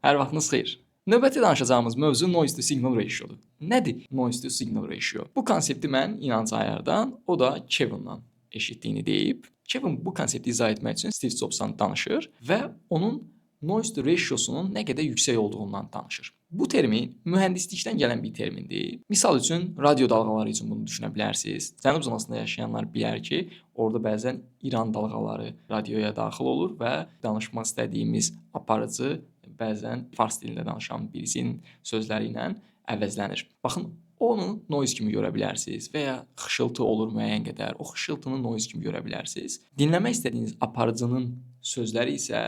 Hər vaxtınız xeyir. Növbəti danışacağımız mövzu noise to signal ratio'dur. Nədir noise to signal ratio? Bu konsepti mən İnanc Ayardan, o da Kevin'dan eşitdiyini deyib. Kevin bu konsepti izah etmək üçün Steve Jobs'dan danışır və onun noise to ratio'sunun nə qədər yüksək olduğundan danışır. Bu termin mühəndislikdən gələn bir termindir. Misal üçün radio dalğaları üçün bunu düşünə bilərsiniz. Cənub zonasında yaşayanlar bilər ki, orada bəzən İran dalğaları radioya daxil olur və danışmaq istədiyimiz aparıcı bəzən fars dilində danışan birisinin sözləri ilə əvəzlənir. Baxın, onu noise kimi görə bilərsiniz və ya xışıltı olur müəyyən qədər. O xışıltını noise kimi görə bilərsiniz. Dinləmək istədiyiniz aparıcının sözləri isə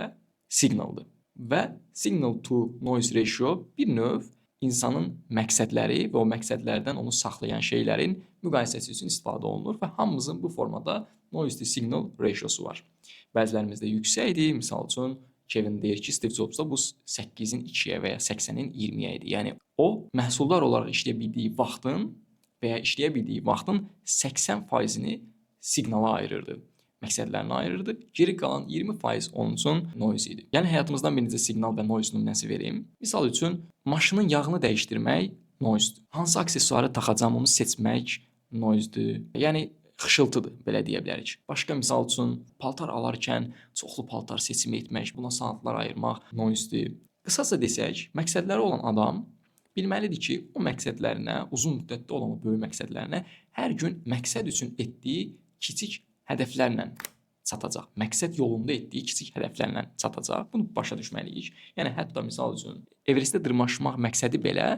signaldır. Və signal to noise ratio bir növ insanın məqsədləri və o məqsədlərdən onu saxlayan şeylərin müqayisəsi üçün istifadə olunur və hamımızın bu formada noise to signal ratiosu var. Bəzilərimizdə yüksəkdir. Misal üçün Kevin deyir ki, Steve Jobs'da bu 8-in 2-yə və ya 80-in 20-yə idi. Yəni o məhsuldar olaraq işləyə bildiyi vaxtın və ya işləyə bildiyi vaxtın 80%-ni siqnala ayırırdı. Məqsədlərini ayırırdı. Geri qalan 20% onun üçün noise idi. Yəni həyatımızdan bir necə siqnal və noise nümunəsi verim. Misal üçün maşının yağını dəyişdirmək noisedir. Hansı aksesuarı taxacam onu seçmək noisedir. Yəni xışıltıdır, belə deyə bilərik. Başqa misal üçün paltar alarkən çoxlu paltar seçimi etmək, buna saatlar ayırmaq noisedir. Qısaca desək, məqsədləri olan adam bilməlidir ki, o məqsədlərinə, uzun müddətli olan o böyük məqsədlərinə hər gün məqsəd üçün etdiyi kiçik hədəflərlə çatacaq. Məqsəd yolunda etdiyi kiçik hədəflərlə çatacaq. Bunu başa düşməliyik. Yəni hətta misal üçün Everestə dırmaşmaq məqsədi belə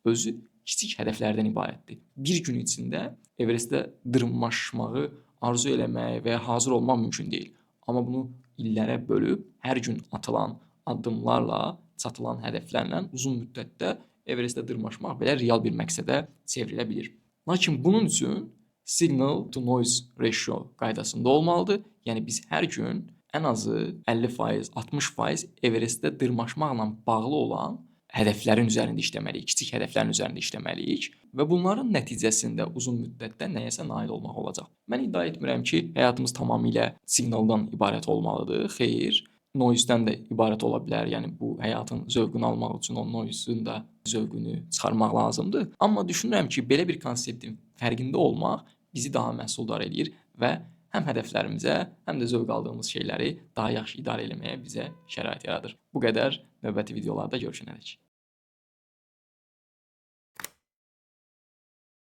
özü kiçik hədəflərdən ibarətdir. Bir gün içində Everestə dırmaşmağı arzu eləmək və ya hazır olmaq mümkün deyil. Amma bunu illərə bölüb hər gün atılan addımlarla, çatılan hədəflərlə uzun müddətdə Everestə dırmaşmaq belə real bir məqsədə çevrilə bilir. Lakin bunun üçün signal to noise ratio qaydasında olmalıdır. Yəni biz hər gün ən azı 50%, 60% Everestdə dırmaşmaqla bağlı olan hədəflərin üzərində işləməliyik, kiçik hədəflərin üzərində işləməliyik və bunların nəticəsində uzun müddətdə nəyəsə nail olmaq olacaq. Mən iddia etmirəm ki, həyatımız tamamilə siqnaldan ibarət olmalıdır. Xeyr, noise-dən də ibarət ola bilər. Yəni bu həyatın zövqünü almaq üçün o noise-un da zövqünü çıxarmaq lazımdır. Amma düşünürəm ki, belə bir konseptin fərqində olmaq bizi daha məhsuldar edir və həm hədəflərimizə, həm də zövq aldığımız şeyləri daha yaxşı idarə etməyə bizə şərait yaradır. Bu qədər. Növbəti videolarda görüşənədək.